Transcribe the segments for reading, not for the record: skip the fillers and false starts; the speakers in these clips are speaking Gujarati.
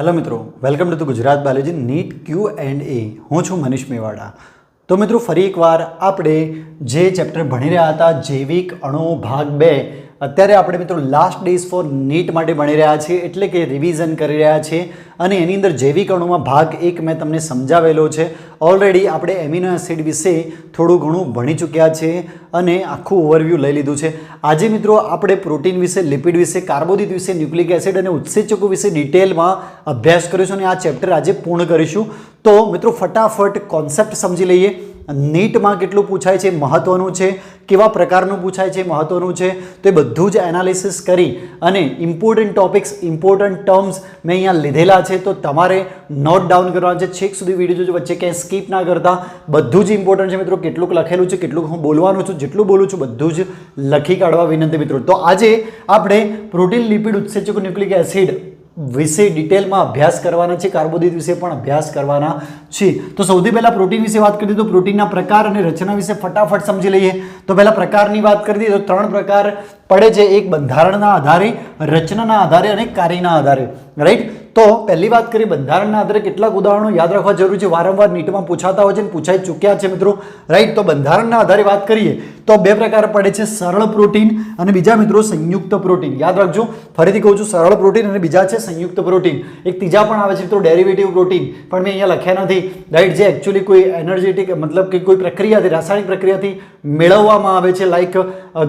હેલો મિત્રો, welcome to Gujarat biology NEET Q&A. હું છું મનીષ મેવાડા. તો મિત્રો ફરી એકવાર આપણે જે ચેપ્ટર ભણી રહ્યા હતા જૈવિક અણુ ભાગ 2, અત્યારે આપણે મિત્રો લાસ્ટ ડેઝ ફોર નીટ માટે ભણી રહ્યા છીએ, એટલે કે રિવિઝન કરી રહ્યા છીએ. અને એની અંદર જૈવિક અણુમાં ભાગ 1 મેં તમને સમજાવેલો છે. ઓલરેડી આપણે એમિનો એસિડ વિશે થોડું ઘણું ભણી ચૂક્યા છે અને આખું ઓવરવ્યૂ લઈ લીધું છે. આજે મિત્રો આપણે પ્રોટીન વિશે, લિપિડ વિશે, કાર્બોદિત વિશે, ન્યુક્લિક એસિડ અને ઉત્સેચકો વિશે ડિટેલમાં અભ્યાસ કરીશું અને આ ચેપ્ટર આજે પૂર્ણ કરીશું. તો મિત્રો ફટાફટ કોન્સેપ્ટ સમજી લઈએ. નીટમાં કેટલું પૂછાય છે, મહત્વનું છે, કેવા પ્રકારનું પૂછાય છે, મહત્વનું છે, તો એ બધું જ એનાલિસિસ કરી અને ઇમ્પોર્ટન્ટ ટોપિક્સ, ઇમ્પોર્ટન્ટ ટર્મ્સ મેં અહીંયા લીધેલા છે, તો તમારે નોટ ડાઉન કરવાના છે. છેક સુધી વિડીયો જોજો, વચ્ચે ક્યાંય સ્કીપ ના કરતા. બધું જ ઇમ્પોર્ટન્ટ છે મિત્રો. કેટલુંક લખેલું છે, કેટલુંક હું બોલવાનું છું, જેટલું બોલું છું બધું જ લખી કાઢવા વિનંતી મિત્રો. તો આજે આપણે પ્રોટીન, લિપિડ, ઉત્સેચકો, ન્યુક્લિક એસિડ વિશે ડિટેલમાં અભ્યાસ કરવાના છે. કાર્બોદિત વિશે પણ અભ્યાસ કરવાના છે. તો સૌથી પહેલા પ્રોટીન વિશે વાત કરી તો પ્રોટીનના પ્રકાર અને રચના વિશે ફટાફટ સમજી લઈએ. તો પહેલા પ્રકારની વાત કરી દઈએ તો 3 પ્રકાર પડે છે. એક બંધારણના આધારે, રચનાના આધારે અને કાર્યના આધારે. રાઈટ. તો પહેલી વાત કરીએ બંધારણના આધારે. કેટલાક ઉદાહરણો યાદ રાખવા જરૂરી છે, વારંવાર નીટમાં પૂછાતા હોય છે અને પૂછાઈ ચૂક્યા છે મિત્રો. રાઈટ. તો બંધારણના આધારે વાત કરીએ તો 2 પ્રકાર પડે છે, સરળ પ્રોટીન અને બીજા મિત્રો સંયુક્ત પ્રોટીન. યાદ રાખજો, ફરીથી કહું છું, સરળ પ્રોટીન અને બીજા છે સંયુક્ત પ્રોટીન. એક ત્રીજા પણ આવે છે મિત્રો, ડેરિવેટિવ પ્રોટીન, પણ મેં અહીંયા લખ્યા નથી. રાઈટ. જે એકચ્યુઅલી કોઈ એનર્જેટિક મતલબ કે કોઈ પ્રક્રિયાથી, રાસાયણિક પ્રક્રિયાથી મેળવવામાં આવે છે, લાઈક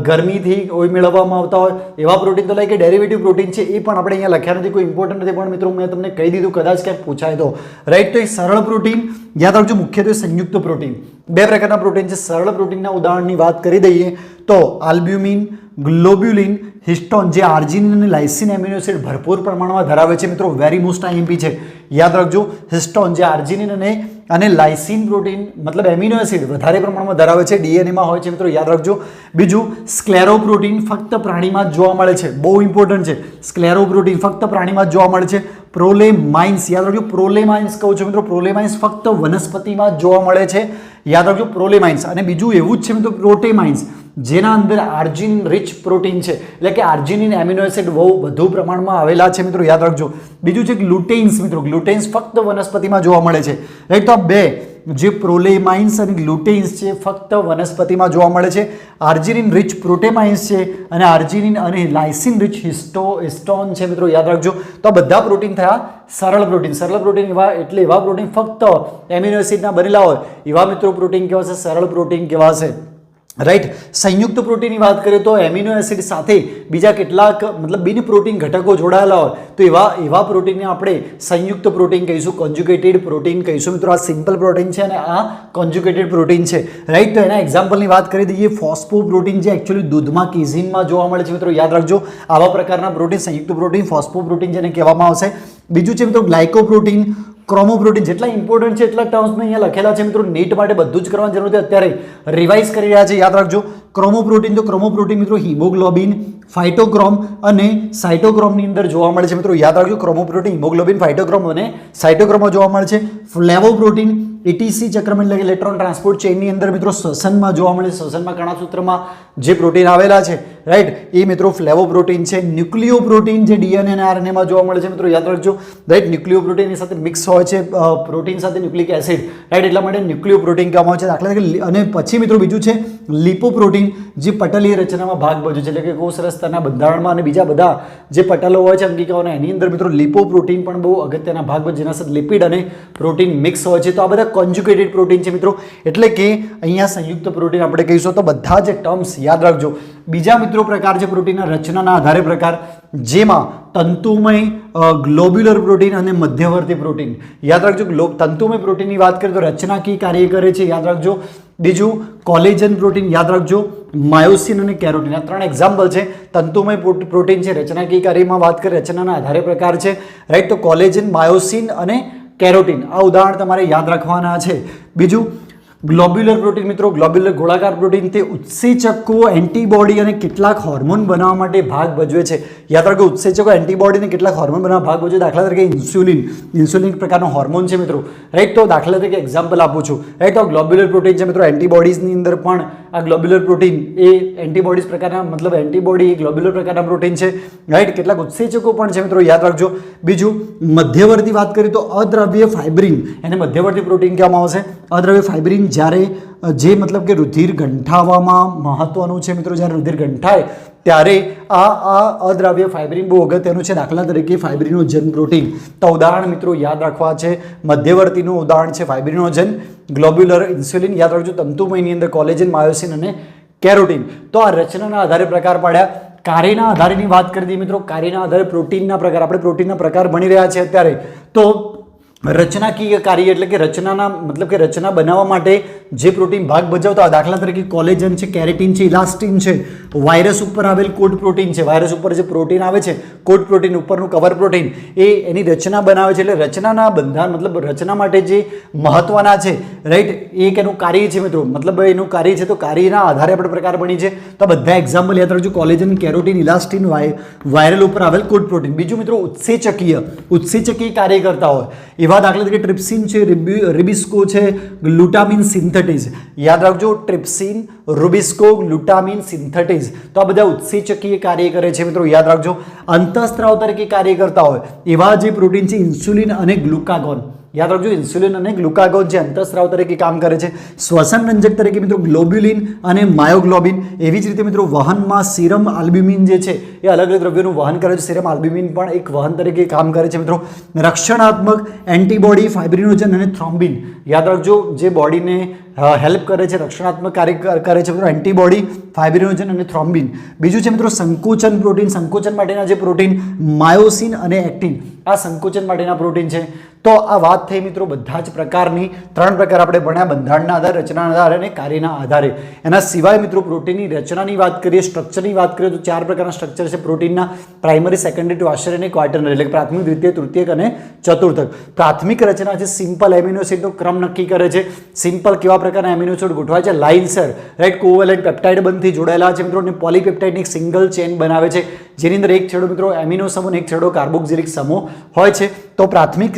ગરમીથી કોઈ મેળવવામાં આવતા હોય એવા પ્રોટીન, તો લાઈક ડેરિવેટિવ પ્રોટીન છે, એ પણ આપણે અહીંયા લખ્યા નથી, કોઈ ઇમ્પોર્ટન્ટ નથી, પણ મિત્રો મેં તમને કહી દીધું, કદાચ ક્યાંક પૂછાય તો. રાઈટ. તો એ સરળ પ્રોટીન યાદ રાખજો, મુખ્યત્વે સંયુક્ત પ્રોટીન. 2 પ્રકારના પ્રોટીન છે. સરળ પ્રોટીનના ઉદાહરણની વાત કરી દઈએ તો આલ્બ્યુમિન, ગ્લોબ્યુલિન, હિસ્ટોન, જે આર્જિનિન અને લાઇસિન એમિનો એસિડ ભરપૂર પ્રમાણમાં ધરાવે છે મિત્રો. વેરી મોસ્ટ આઈએમપી છે, યાદ રાખજો. હિસ્ટોન જે આર્જિનિન અને લાઇસિન પ્રોટીન મતલબ એમિનો એસિડ વધારે પ્રમાણમાં ધરાવે છે, ડીએનએમાં હોય છે મિત્રો, યાદ રાખજો. બીજું સ્ક્લેરોપ્રોટીન ફક્ત પ્રાણીમાં જ જોવા મળે છે, બહુ ઇમ્પોર્ટન્ટ છે. સ્ક્લેરોપ્રોટીન ફક્ત પ્રાણીમાં જ જોવા મળે છે. પ્રોલેમાઇન્સ યાદ રાખજો, પ્રોલેમાઇન્સ કહું છું મિત્રો, પ્રોલેમાઇન્સ ફક્ત વનસ્પતિમાં જ જોવા મળે છે, યાદ રાખજો, પ્રોલેમાઇન્સ. અને બીજું એવું જ છે મિત્રો, પ્રોટેમાઇન્સ, જેના અંદર આર્જિન રિચ પ્રોટીન છે, એટલે કે આર્જિનિન એમિનો એસિડ બહુ વધુ પ્રમાણમાં આવેલા છે મિત્રો, યાદ રાખજો. બીજું છે ગ્લુટેન્સ મિત્રો, ગ્લુટેન્સ ફક્ત વનસ્પતિમાં જોવા મળે છે. રાઈટ. તો આ 2 જે પ્રોલેમાઇન્સ અને ગ્લુટેન્સ છે ફક્ત વનસ્પતિમાં જોવા મળે છે. આર્જિનિન રિચ પ્રોટેમાઇન્સ છે અને આર્જિનિન અને લાઇસિન રિચ હિસ્ટોન છે મિત્રો, યાદ રાખજો. તો આ બધા પ્રોટીન થયા સરળ પ્રોટીન. સરળ પ્રોટીન એવા પ્રોટીન ફક્ત એમિનો એસિડના બનેલા હોય એવા મિત્રો પ્રોટીન કહેવાશે, સરળ પ્રોટીન કહેવાશે. રાઈટ. સંયુક્ત પ્રોટીનની વાત કરીએ તો એમિનો એસિડ સાથે બીજા કેટલાક મતલબ બિન પ્રોટીન ઘટકો જોડાયેલા હોય તો એવા પ્રોટીનને આપણે સંયુક્ત પ્રોટીન કહીશું, કોન્જ્યુગેટેડ પ્રોટીન કહીશું મિત્રો. આ સિમ્પલ પ્રોટીન છે અને આ કોન્જ્યુગેટેડ પ્રોટીન છે. રાઈટ. તો એના એક્ઝામ્પલની વાત કરી દઈએ. ફોસ્ફોપ્રોટીન જે એકચ્યુઅલી દૂધમાં, કિઝિનમાં જોવા મળે છે મિત્રો, યાદ રાખજો. આવા પ્રકારના પ્રોટીન સંયુક્ત પ્રોટીન, ફોસ્ફોપ્રોટીન જેને કહેવામાં આવશે. બીજું છે મિત્રો ગ્લાયકોપ્રોટીન, ક્રોમોપ્રોટીન. જેટલા ઇમ્પોર્ટન્ટ છે એટલા ટર્મ્સ મેં અહીંયા લખેલા છે મિત્રો. નીટ માટે બધું જ કરવાની જરૂર છે, અત્યારે રિવાઇઝ કરી રહ્યા છે, યાદ રાખજો. ક્રોમોપ્રોટીન, તો ક્રોમોપ્રોટીન મિત્રો હિમોગ્લોબિન, ફાઇટોક્રોમ અને સાઇટોક્રોમની અંદર જોવા મળે છે મિત્રો, યાદ રાખજો. ક્રોમોપ્રોટીન, હિમોગ્લોબિન, ફાઇટોક્રોમ અને સાઇટોક્રોમમાં જોવા મળે છે. ફ્લેવોપ્રોટીન ETC ચક્રમાં એટલે કે ઇલેક્ટ્રોન ટ્રાન્સપોર્ટ ચેઇનની અંદર મિત્રો શ્વસનમાં જોવા મળે છે. શ્વસનમાં કણાસૂત્રમાં જે પ્રોટીન આવેલા છે, રાઈટ, એ મિત્રો ફ્લેવોપ્રોટીન છે. ન્યુક્લિયોપ્રોટીન જે DNA અને RNA માં જોવા મળે છે મિત્રો, યાદ રાખજો. રાઈટ. ન્યુક્લિયોપ્રોટીનની સાથે મિક્સ હોય છે પ્રોટીન સાથે ન્યુક્લિક એસિડ, રાઈટ, એટલા માટે ન્યુક્લિયોપ્રોટીન કહેવામાં આવે છે. દાખલા તરીકે અને પછી મિત્રો બીજું છે લિપોપ્રોટીન, જે પટલીય રચનામાં ભાગ ભજવે છે, એટલે કે કોષ રસ્તાના બંધારણમાં અને બીજા બધા જે પટલો હોય છે અંગિકાઓના, એની અંદર મિત્રો લિપોપ્રોટીન પણ બહુ અગત્યના ભાગ ભજવે, જેના સાથે લિપિડ અને પ્રોટીન મિક્સ હોય છે. તો આ બધા કોન્જ્યુગેટેડ પ્રોટીન છે મિત્રો, એટલે કે અહીંયા સંયુક્ત પ્રોટીન આપણે કહીશું. તો બધા જ ટર્મ્સ યાદ રાખજો. બીજા મિત્રો પ્રકાર છે પ્રોટીનના રચનાના આધારે પ્રકાર, જેમાં તંતુમય, ગ્લોબ્યુલર પ્રોટીન અને મધ્યવર્તી પ્રોટીન. યાદ રાખજો. તંતુમય પ્રોટીનની વાત કરીએ તો રચનાકીય કાર્ય કરે છે, યાદ રાખજો. બીજું કોલેજન પ્રોટીન, યાદ રાખજો. માયોસિન અને કેરોટીન, આ 3 એક્ઝામ્પલ છે. તંતુમય પ્રોટીન છે, રચનાકીય કાર્યમાં વાત કરીએ, રચનાના આધારે પ્રકાર છે, રાઈટ. તો કોલેજન, માયોસિન અને કેરોટીન, આ ઉદાહરણ તમારે યાદ રાખવાના છે. બીજું ગ્લોબ્યુલર પ્રોટીન મિત્રો, ગ્લોબ્યુલર ગોળાકાર પ્રોટીન તે ઉત્સેચકો, એન્ટીબોડી અને કેટલાક હોર્મોન બનાવવા માટે ભાગ ભજવે છે. યાદ રાખો, ઉત્સેચકો, એન્ટીબોડી અને કેટલાક હોર્મોન બનાવવા ભાગ ભજવે. દાખલા તરીકે ઇન્સ્યુલિન એક પ્રકારનો હોર્મોન છે મિત્રો, રાઈટ. તો દાખલા તરીકે એક્ઝામ્પલ આપું છું, રાઈટ. તો ગ્લોબ્યુલર પ્રોટીન છે મિત્રો, એન્ટીબોડીઝની અંદર પણ આ ગ્લોબ્યુલર પ્રોટીન એ એન્ટીબોડીઝ પ્રકારના, મતલબ એન્ટીબોડી એ ગ્લોબ્યુલર પ્રકારના પ્રોટીન છે, રાઈટ. કેટલાક ઉત્સેચકો પણ છે મિત્રો, યાદ રાખજો. બીજું મધ્યવર્તી વાત કરીએ તો અદ્રવ્ય ફાઇબ્રિન, એને મધ્યવર્તી પ્રોટીન કહેવામાં આવશે. અદ્રવ્ય ફાઇબ્રિન જ્યારે જે મતલબ કે રુધિર ગંઠાવવામાં મહત્વનું છે મિત્રો, જ્યારે રુધિર ગંઠાય ત્યારે આ અદ્રાવ્ય ફાઇબ્રિન બહુ અગત્યનું છે. દાખલા તરીકે ફાઇબ્રિનોજન પ્રોટીન. તો ઉદાહરણ મિત્રો યાદ રાખવા છે, મધ્યવર્તીનું ઉદાહરણ છે ફાઇબ્રિનોજન, ગ્લોબ્યુલર, ઇન્સ્યુલિન. યાદ રાખજો, તંતુમયની અંદર કોલેજન, માયોસિન અને કેરોટીન. તો આ રચનાના આધારે પ્રકાર પાડ્યા. કાર્યના આધારેની વાત કરી દઈએ મિત્રો, કાર્યના આધારે પ્રોટીનના પ્રકાર, આપણે પ્રોટીનના પ્રકાર ભણી રહ્યા છીએ અત્યારે. તો રચનાકીય કાર્ય એટલે કે રચનાના મતલબ કે રચના બનાવવા માટે જે પ્રોટીન ભાગ ભજવતા હોય, દાખલા તરીકે કોલેજન છે, કેરેટીન છે, ઇલાસ્ટિન છે, વાયરસ ઉપર આવેલ કોડ પ્રોટીન છે, વાયરસ ઉપર જે પ્રોટીન આવે છે, કોડ પ્રોટીન ઉપરનું કવર પ્રોટીન, એ એની રચના બનાવે છે. એટલે રચનાના બંધારણ મતલબ રચના માટે જે મહત્વના છે, રાઈટ, એક એનું કાર્ય છે મિત્રો, મતલબ એનું કાર્ય છે. તો કાર્યના આધારે આપણે પ્રકાર બની છે. તો બધા એક્ઝામ્પલ યાદ રાખજો, કોલેજન, કેરોટીન, ઇલાસ્ટિન, વાયરલ ઉપર આવેલ કોડ પ્રોટીન. બીજું મિત્રો ઉત્સેચકીય કાર્ય કરતા હોય એવા દાખલા તરીકે ટ્રિપ્સિન છે, રિબિસ્કો છે, ગ્લુટામિન સિન્થેટીઝ. યાદ રાખજો, ટ્રિપ્સિન, રુબિસ્કો, ગ્લુટામિન સિન્થેટીઝ. તો આ બધા ઉત્સેચકીય કાર્ય કરે છે મિત્રો, યાદ રાખજો. અંતઃસ્ત્રાવ તરીકે કાર્ય કરતા હોય એવા જે પ્રોટીન છે ઇન્સ્યુલિન અને ગ્લુકાગોન. યાદ રાખજો, ઇન્સ્યુલિન અને ગ્લુકાગોન જે અંતઃસ્ત્રાવ તરીકે કામ કરે છે. શ્વસન રંજક તરીકે મિત્રો ગ્લોબ્યુલિન અને માયોગ્લોબિન. એવી જ રીતે મિત્રો વહનમાં સીરમ આલ્બ્યુમિન જે છે એ અલગ અલગ દ્રવ્યોનું વહન કરે છે. સીરમ આલ્બ્યુમિન પણ એક વહન તરીકે કામ કરે છે મિત્રો. રક્ષણાત્મક, એન્ટીબોડી, ફાઇબ્રિનોજન અને થ્રોમ્બિન. યાદ રાખજો, જે બોડીને હેલ્પ કરે છે, રક્ષણાત્મક કાર્ય કરે છે મિત્રો, એન્ટીબોડી, ફાઇબ્રિનોજન અને થ્રોમ્બિન. બીજું છે મિત્રો સંકોચન પ્રોટીન. સંકોચન માટેના જે પ્રોટીન માયોસિન અને એક્ટિન, આ સંકોચન માટેના પ્રોટીન છે. તો આ વાત થઈ મિત્રો બધા જ પ્રકારની, 3 પ્રકાર આપણે ભણ્યા, બંધારણના આધારે, રચનાના આધારે અને કાર્યના આધારે. એના સિવાય મિત્રો પ્રોટીનની રચનાની વાત કરીએ, સ્ટ્રક્ચરની વાત કરીએ તો 4 પ્રકારના સ્ટ્રક્ચર છે પ્રોટીનના: પ્રાઇમરી, સેકન્ડરી, ટર્શિયરી અને ક્વાટર્નરી. એટલે પ્રાથમિક, દ્વિતીય, તૃતીયક અને ચતુર્થક. પ્રાથમિક રચના છે સિમ્પલ એમિનો એસિડનો ક્રમ નક્કી કરે છે. સિમ્પલ કેવા પ્રકારના એમિનો એસિડ ગોઠવાય છે? લાઇનસર, રાઈટ, કોવેલેન્ટ પેપ્ટાઇડ બંધથી જોડાયેલા છે મિત્રો. અને પોલીપેપ્ટાઇડની એક સિંગલ ચેન બનાવે છે, જેની અંદર એક છેડો મિત્રો એમિનો સમૂહ અને એક છેડો કાર્બોક્સિલિક સમૂહ હોય છે. તો પ્રાથમિક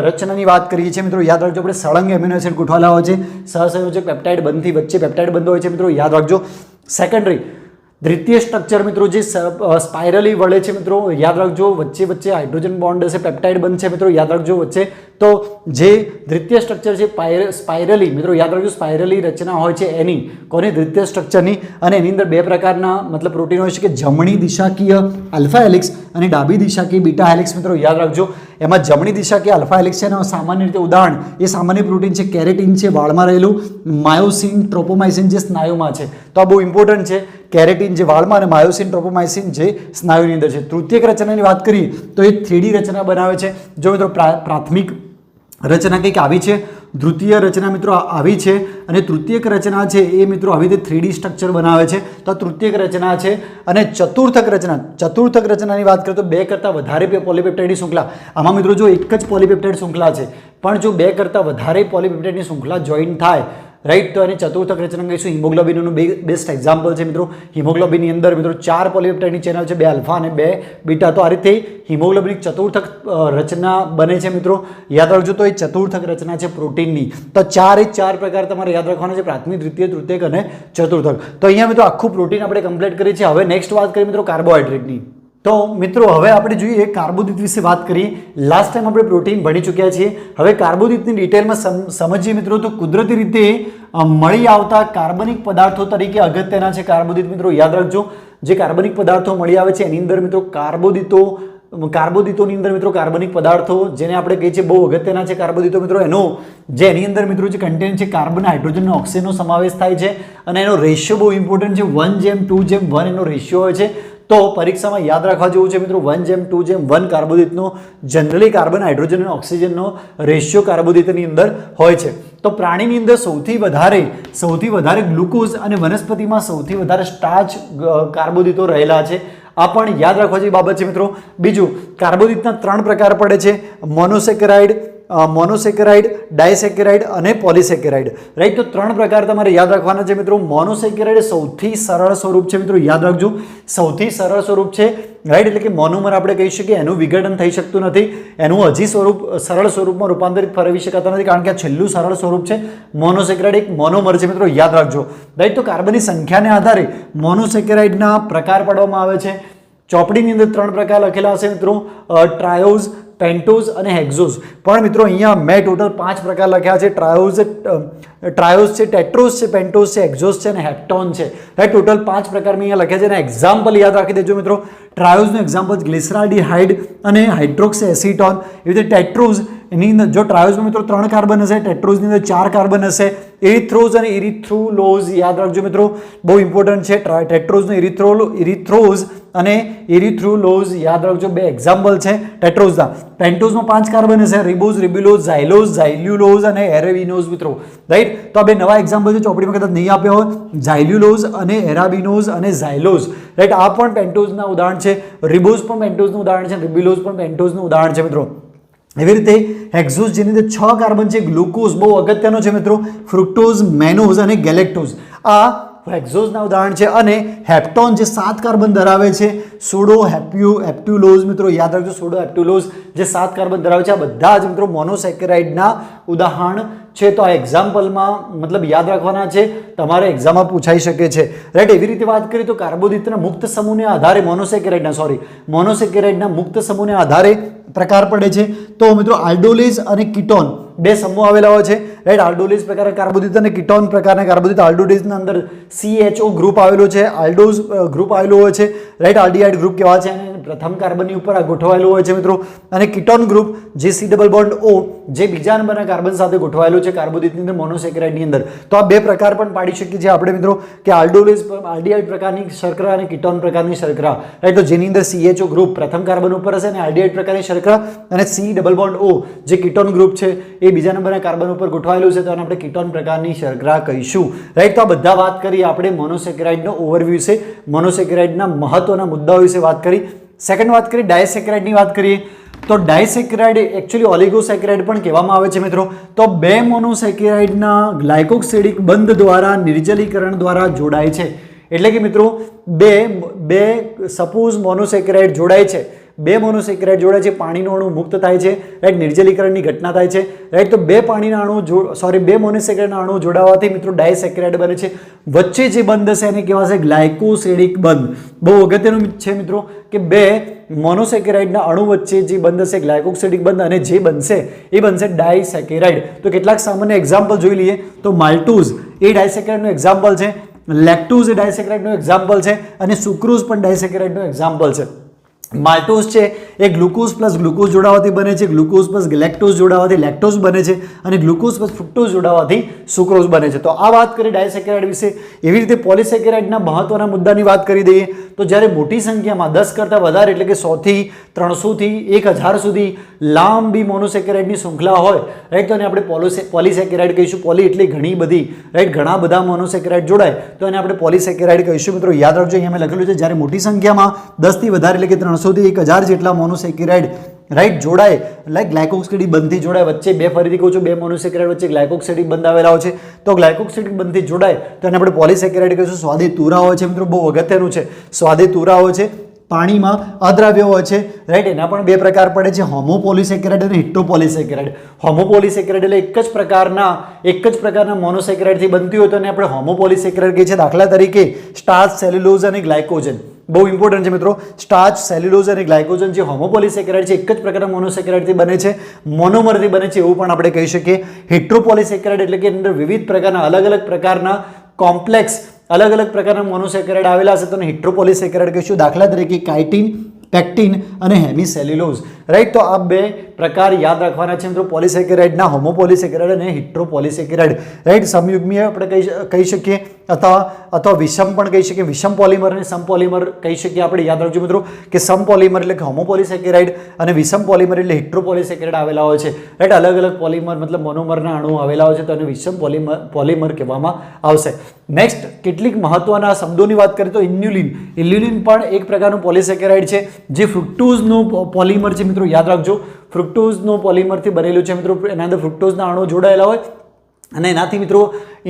રચનાની વાત કરીએ છીએ મિત્રો, યાદ રાખજો, આપણે સળંગ એમિનો એસિડ ગોઠવાયેલા હોય છે સહસંયોજક પેપ્ટાઇડ બંધથી, વચ્ચે પેપ્ટાઇડ બંધ હોય છે મિત્રો, યાદ રાખજો. સેકન્ડરી, દ્વિતીય સ્ટ્રક્ચર મિત્રો જે સ્પાઇરલી વળે છે મિત્રો, યાદ રાખજો, વચ્ચે હાઇડ્રોજન બોન્ડ હશે, પેપ્ટાઇડ બંધ છે મિત્રો, યાદ રાખજો વચ્ચે. તો જે દ્વિતીય સ્ટ્રક્ચર છે સ્પાઇરલી મિત્રો, યાદ રાખજો, સ્પાઇરલી રચના હોય છે એની, કોની? દ્વિતીય સ્ટ્રક્ચરની. અને એની અંદર 2 પ્રકારના મતલબ પ્રોટીન હોય છે કે જમણી દિશાકીય આલ્ફા હેલિક્સ અને ડાબી દિશાકીય બીટા હેલિક્સ મિત્રો, યાદ રાખજો. એમાં જમણી દિશાકીય આલ્ફા હેલિક્સ છે, સામાન્ય રીતે ઉદાહરણ એ સામાન્ય પ્રોટીન છે કેરેટીન છે, વાળમાં રહેલું, માયોસિન, ટ્રોપોમાઇસિન જે સ્નાયુમાં છે. તો આ બહુ ઇમ્પોર્ટન્ટ છે, કેરેટીન જે વાળમાં અને માયોસિન, ટ્રોપોમાઇસિન જે સ્નાયુની અંદર છે. તૃતીયક રચનાની વાત કરીએ તો એ 3D રચના બનાવે છે. જો મિત્રો પ્રાથમિક રચના કંઈક આવી છે, દ્વિતીય રચના મિત્રો આવી છે, અને તૃતીયક રચના છે એ મિત્રો આવી રીતે 3D સ્ટ્રક્ચર બનાવે છે. તો આ તૃતીયક રચના છે. અને ચતુર્થક રચનાની વાત કરીએ તો 2 કરતાં વધારે પોલીપેપ્ટાઇડની શૃંખલા. આમાં મિત્રો જો એક જ પોલીપેપ્ટાઇડ શૃંખલા છે, પણ જો 2 કરતાં વધારે પોલીપેપ્ટાઇડની શૃંખલા જોઈન થાય, રાઈટ, તો એની ચતુર્થક રચના કહીશું. હિમોગ્લોબિનનું બેસ્ટ એક્ઝામ્પલ છે મિત્રો. હિમોગ્લોબિનની અંદર મિત્રો 4 પોલીપેપ્ટાઇડની ચેનલ છે, 2 આલ્ફા અને 2 બીટા. તો આ રીતે હિમોગ્લોબિન ચતુર્થક રચના બને છે મિત્રો, યાદ રાખજો. તો એ ચતુર્થક રચના છે પ્રોટીનની. તો 4 પ્રકાર તમારે યાદ રાખવાના છે: પ્રાથમિક, દ્વિતીય, તૃતીયક અને ચતુર્થક. તો અહીંયા મિત્રો આખું પ્રોટીન આપણે કમ્પ્લીટ કરીએ છીએ. હવે નેક્સ્ટ વાત કરીએ મિત્રો કાર્બોહાઈડ્રેટની. તો મિત્રો હવે આપણે જોઈએ કાર્બોદિત વિશે વાત કરીએ. લાસ્ટ ટાઈમ આપણે પ્રોટીન ભણી ચૂક્યા છીએ. હવે કાર્બોદિતની ડિટેલમાં સમજીએ મિત્રો. તો કુદરતી રીતે મળી આવતા કાર્બનિક પદાર્થો તરીકે અગત્યના છે કાર્બોદિત મિત્રો, યાદ રાખજો. જે કાર્બનિક પદાર્થો મળી આવે છે એની અંદર મિત્રો કાર્બોદિતોની અંદર મિત્રો કાર્બનિક પદાર્થો જેને આપણે કહીએ છીએ બહુ અગત્યના છે કાર્બોદિતો મિત્રો. એનો જે એની અંદર મિત્રો જે કન્ટેન્ટ છે કાર્બન, હાઇડ્રોજન અને ઓક્સિજનનો સમાવેશ થાય છે. અને એનો રેશિયો બહુ ઇમ્પોર્ટન્ટ છે, 1:2:1 એનો રેશિયો હોય છે. તો પરીક્ષામાં યાદ રાખવા જેવું છે મિત્રો, 1:2:1 કાર્બોદિતનો જનરલી કાર્બન, હાઇડ્રોજન અને ઓક્સિજનનો રેશિયો કાર્બોદિતની અંદર હોય છે. તો પ્રાણીની અંદર સૌથી વધારે ગ્લુકોઝ અને વનસ્પતિમાં સૌથી વધારે સ્ટાર્ચ કાર્બોદિતો રહેલા છે. આ પણ યાદ રાખવા જેવી બાબત છે મિત્રો. બીજું, કાર્બોદિતના 3 પ્રકાર પડે છે: મોનોસેકેરાઇડ, મોનોસેકેરાઇડ, ડાયસેકેરાઇડ અને પોલિસેકેરાઇડ, રાઈટ. તો 3 પ્રકાર તમારે યાદ રાખવાના છે મિત્રો. મોનોસેકેરાઇડ સૌથી સરળ સ્વરૂપ છે મિત્રો, યાદ રાખજો, સૌથી સરળ સ્વરૂપ છે, રાઈટ. એટલે કે મોનોમર આપણે કહી શકીએ, એનું વિઘટન થઈ શકતું નથી, એનું હજી સરળ સ્વરૂપમાં રૂપાંતરિત ફરવી શકાતા નથી, કારણ કે આ છેલ્લું સરળ સ્વરૂપ છે. મોનોસેકેરાઇડ એક મોનોમર છે મિત્રો, યાદ રાખજો, રાઈટ. તો કાર્બનની સંખ્યાને આધારે મોનોસેકેરાઇડના પ્રકાર પાડવામાં આવે છે. ચોપડીની અંદર 3 પ્રકાર લખેલા હશે મિત્રો, ટ્રાયોઝ, પેન્ટોઝ અને હેક્ઝોઝ. પણ મિત્રો અહીંયા મેં ટોટલ 5 પ્રકાર લખ્યા છે. ટ્રાયોઝ છે, ટેટ્રોઝ છે, પેન્ટોઝ છે, હેક્ઝોઝ છે અને હેપ્ટોન છે, રાઈટ. ટોટલ 5 પ્રકાર મેં અહીંયા લખ્યા છે અને એક્ઝામ્પલ યાદ રાખી દેજો મિત્રો. ટ્રાયોઝનું એક્ઝામ્પલ ગ્લિસરાલ્ડિહાઇડ અને હાઇડ્રોક્સી એસિટોન. એવી રીતે ટેટ્રોઝ, એની અંદર જો ટ્રાયોઝમાં મિત્રો 3 કાર્બન હશે, ટેટ્રોઝની અંદર 4 કાર્બન હશે. એરિથ્રોઝ અને ઇરિથ્રુલોઝ યાદ રાખજો મિત્રો, બહુ ઇમ્પોર્ટન્ટ છે. ટેટ્રોઝનું ઇરિથ્રોઝ અને ઇરિથ્રુલોઝ યાદ રાખજો, 2 એક્ઝામ્પલ છે ટેટ્રોઝના. પેન્ટોઝમાં 5 કાર્બન હશે, રિબોઝ, રિબ્યુલોઝ, ઝાઇલોઝ, ઝાઇલ્યુલોઝ અને એરેબિનોઝ મિત્રો, રાઈટ. તો આ 2 નવા એક્ઝામ્પલ છે, ચોપડીમાં કદાચ નહીં આપ્યા હોય, ઝાઇલ્યુલોઝ અને એરાબિનોઝ અને ઝાઇલોઝ, રાઈટ. આ પણ પેન્ટોઝના ઉદાહરણ છે. રિબોઝ પણ પેન્ટોઝનું ઉદાહરણ છે, રિબ્યુલોઝ પણ પેન્ટોઝનું ઉદાહરણ છે મિત્રો. એવી રીતે હેક્ઝોઝ, જેની અંદર 6 કાર્બન છે. ગ્લુકોઝ બહુ અગત્યનો છે મિત્રો, ફ્રુક્ટોઝ, મેનોઝ અને ગેલેક્ટોઝ, આ હેક્ઝોઝના ઉદાહરણ છે. અને હેપ્ટોન જે 7 કાર્બન ધરાવે છે, સુડો હેપ્ટ્યુલોઝ મિત્રો, યાદ રાખજો, સુડો હેપ્ટ્યુલોઝ જે 7 કાર્બન ધરાવે છે, આ બધા જ મિત્રો મોનોસેકેરાઇડના ઉદાહરણ છે. તો આ એક્ઝામ્પલમાં મતલબ યાદ રાખવાના છે, તમારે એક્ઝામમાં પૂછાઈ શકે છે, રાઈટ. એવી રીતે વાત કરીએ તો કાર્બોદિત્રના મુક્ત સમૂહને આધારે મોનોસેકેરાઇડના મુક્ત સમૂહને આધારે પ્રકાર પડે છે. તો મિત્રો આલ્ડોલેઝ અને કીટોન 2 સમૂહ આવેલા હોય છે, રાઈટ. આલ્ડોલેઝ પ્રકારના કાર્બોદિત અને કીટોન પ્રકારના કાર્બોદિત. આલ્ડોલેઝના અંદર CHO ગ્રુપ આવેલો છે, આલ્ડોઝ ગ્રુપ આવેલું હોય છે, રાઈટ. આલ્ડીહાઇડ ગ્રુપ કહેવાય છે, અને પ્રથમ કાર્બનની ઉપર આ ગોઠવાયેલું હોય છે મિત્રો. અને કીટોન ગ્રુપ જે C ડબલ બોન્ડ O જે બીજા નંબરના કાર્બન સાથે ગોઠવાયેલું છે કાર્બોદિતની અંદર, મોનોસેકેરાઇડની અંદર. તો આ 2 પ્રકાર પણ પાડી શકીએ છીએ આપણે મિત્રો, કે આલ્ડોલેઝ આલ્ડીહાઇડ પ્રકારની શર્કરા અને કીટોન પ્રકારની શર્કરા, રાઈટ. તો જેની અંદર CHO ગ્રુપ પ્રથમ કાર્બન ઉપર હશે અને આલ્ડીહાઇડ પ્રકારની શર્કરા, અને C ડબલ બોન્ડ O જે કીટોન ગ્રુપ છે એ બીજા નંબરના કાર્બન ઉપર ગોઠવાયેલું છે, તો આને આપણે કીટોન પ્રકારની શર્કરા કહીશું, રાઈટ. તો આ બધા વાત કરી આપણે મોનોસેકેરાઇડનો ઓવરવ્યૂ વિશે, મોનોસેકેરાઇડના મહત્વના મુદ્દાઓ વિશે વાત કરી. સેકન્ડ વાત કરીએ ડાયસેકેરાઇડની વાત કરીએ તો ડાયસેકેરાઇડ એકચ્યુઅલી ઓલિગોસેકેરાઇડ પણ કહેવામાં આવે છે મિત્રો. તો 2 મોનોસેકેરાઇડના ગ્લાયકોક્સિડિક બંધ દ્વારા નિર્જલીકરણ દ્વારા જોડાય છે. એટલે કે મિત્રો બે સપોઝ મોનોસેકેરાઇડ જોડાય છે, 2 મોનોસેકેરાઇડ જોડાય છે, પાણીનો અણુ મુક્ત થાય છે, રાઈટ, નિર્જલીકરણની ઘટના થાય છે, રાઈટ. તો 2 પાણીના અણુ 2 મોનોસેકેરાઇડના અણુ જોડાવાથી મિત્રો ડાયસેકેરાઇડ બને છે. વચ્ચે જે બંધ હશે એને કહેવાશે ગ્લાયકોસિડિક બંધ. બહુ અગત્યનું છે મિત્રો કે 2 મોનોસેકેરાઇડના અણુ વચ્ચે જે બંધ હશે ગ્લાયકોસિડિક બંધ, અને જે બનશે એ બનશે ડાયસેકેરાઇડ. તો કેટલાક સામાન્ય એક્ઝામ્પલ જોઈ લઈએ. તો માલ્ટોઝ એ ડાયસેકેરાઇડનું એક્ઝામ્પલ છે, લેક્ટોઝ એ ડાયસેકેરાઇડનું એક્ઝામ્પલ છે, અને સુક્રોઝ પણ ડાયસેકેરાઇડનું એક્ઝામ્પલ છે. માલ્ટોઝ છે એ ગ્લુકોઝ પ્લસ ગ્લુકોઝ જોડાવાથી બને છે, ગ્લુકોઝ પ્લસ લેક્ટોઝ જોડાવાથી લેક્ટોઝ બને છે, અને ગ્લુકોઝ પ્લસ ફ્રુક્ટોઝ જોડાવાથી સુક્રોઝ બને છે. તો આ વાત કરી ડાયસેકેરાઇડ વિશે. એવી રીતે પોલિસેકેરાઇડના મહત્વના મુદ્દાની વાત કરી દઈએ તો જ્યારે મોટી સંખ્યામાં 10 કરતાં વધારે, એટલે કે 100 થી 300 થી 1000 સુધી લાંબી મોનોસેકેરાઇડની શૃંખલા હોય, રાઈટ, તો એને આપણે પોલિસેકેરાઇડ કહીશું. પોલી એટલે ઘણી બધી, રાઈટ, ઘણા બધા મોનોસેકેરાઇડ જોડાય તો એને આપણે પોલિસેકેરાઇડ કહીશું મિત્રો. યાદ રાખજો, અહીંયા મેં લખેલું છે જ્યારે મોટી સંખ્યામાં 10 થી વધારે, એટલે કે 300 થી 1000 જેટલા મોનોસેકેરાઇડ, રાઈટ, જોડાય, લાઈક ગ્લાયકોક્સિડિક બંધથી જોડાય, વચ્ચે 2, ફરીથી કહું છું, 2 મોનોસેકેરાઇડ વચ્ચે ગ્લાયકોક્સિડિક બંધ આવેલા હોય છે, તો ગ્લાયકોક્સિડિક બંધથી જોડાય તો એને આપણે પોલિસેકેરાઇડ કહીશું. સ્વાદે તુરા હોય છે મિત્રો, બહુ અગત્યનું છે, સ્વાદે તુરા હોય છે. પાણીમાં અદ્રાવ્ય હોય છે, રાઈટ, એના પણ 2 પ્રકાર પડે છે, હોમોપોલિસેકેરાઇડ અને હિટ્રોપોલિસેકેરાઇડ. હોમોપોલિસેકેરાઇડ એટલે એક જ પ્રકારના મોનોસેકેરાઇડથી બનતી હોય તો એને આપણે હોમોપોલિસેકેરાઇડ કહીએ છીએ. દાખલા તરીકે સ્ટાર્ચ, સેલ્યુલોઝ અને ગ્લાયકોજન, બહુ ઇમ્પોર્ટન્ટ છે મિત્રો. સ્ટાર્ચ, સેલ્યુલોઝ અને ગ્લાયકોજન જે હોમોપોલિસેકેરાઇડ છે, એક જ પ્રકારના મોનોસેકેરાઇડથી બને છે, મોનોમરથી બને છે, એવું પણ આપણે કહી શકીએ. હિટ્રોપોલિસેકેરાઇડ એટલે કે અંદર વિવિધ પ્રકારના અલગ અલગ પ્રકારના કોમ્પ્લેક્સ, અલગ અલગ પ્રકારના મોનોસેકેરાઇડ આવેલા હશે તો એને હિટ્રોપોલિસેકેરાઇડ કહીશું. દાખલા તરીકે કાઇટિન, પેક્ટિન અને હેમિસેલ્યુલોઝ, રાઈટ. તો આ 2 પ્રકાર યાદ રાખવાના છે મિત્રો, પોલિસેકેરાઇડના, હોમોપોલિસેકેરાઇડ અને હિટ્રોપોલિસેકેરાઇડ, રાઈટ. સમયુગ્મીય આપણે કહી શકીએ, અથવા વિષમ પણ કહી શકીએ. વિષમ પોલિમર અને સમપોલિમર કહી શકીએ આપણે. યાદ રાખજો મિત્રો કે સમપોલિમર એટલે કે હોમોપોલિસેકેરાઇડ અને વિષમ પોલિમર એટલે હિટ્રોપોલિસેકેરાઇડ આવેલા હોય છે, રાઈટ. અલગ અલગ પોલિમર મતલબ મોનોમરના અણુ આવેલા હોય છે તો એને વિષમ પોલિમર કહેવામાં આવશે. નેક્સ્ટ કેટલીક મહત્વના શબ્દોની વાત કરીએ તો ઇન્યુલિન પણ એક પ્રકારનું પોલિસેકેરાઇડ છે જે ફ્રુક્ટોઝનું પોલિમર છે મિત્રો. મિત્રો યાદ રાખજો. ફ્રુક્ટોઝનો પોલિમરથી બનેલું છે મિત્રો, એના અંદર ફ્રુક્ટોઝના અણુ જોડાયેલા હોય અને એનાથી મિત્રો